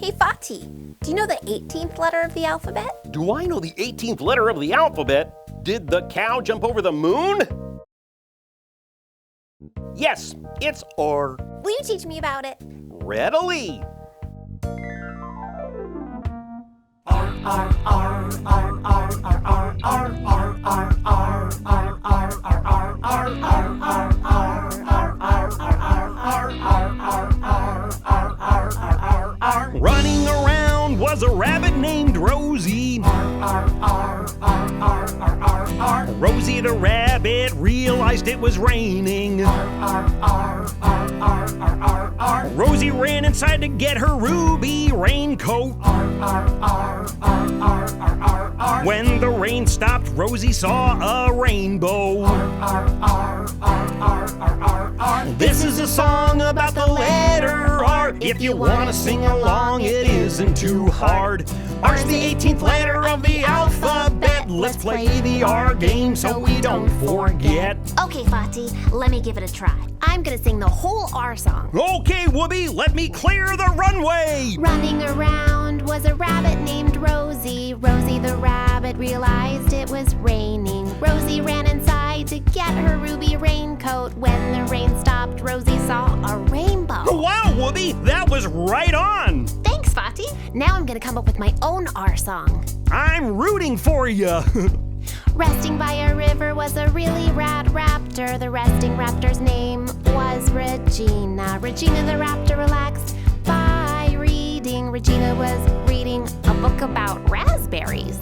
Hey, Fotty, do you know the 18th letter of the alphabet? Do I know the 18th letter of the alphabet? Did the cow jump over the moon? Yes, it's R. Will you teach me about it? Readily. Running around was a rabbit named Rosie. Rosie the rabbit realized it was raining. Rosie ran inside to get her ruby raincoat. When the rain stopped, Rosie saw a rainbow. This is a song about the letter R. If you want to sing along, it isn't too hard. R's the 18th letter of the alphabet. Let's play the R game so we don't forget. Okay, Fotty, let me give it a try. I'm gonna sing the whole R song. Okay, Wooby, let me clear the runway. Running around was a rabbit named Rosie. Rosie the rabbit realized it was raining. Rosie ran inside to get her ruby raincoat. When the rain stopped, Rosie saw a rainbow. Wow, Wooby, that was right on. Thanks, Fotty. Now I'm gonna come up with my own R song. I'm rooting for you. Resting by a river was a really rad raptor. The resting raptor's name was Regina. Regina the raptor relaxed by reading. Regina was reading a book about raspberries.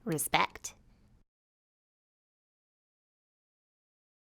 Respect.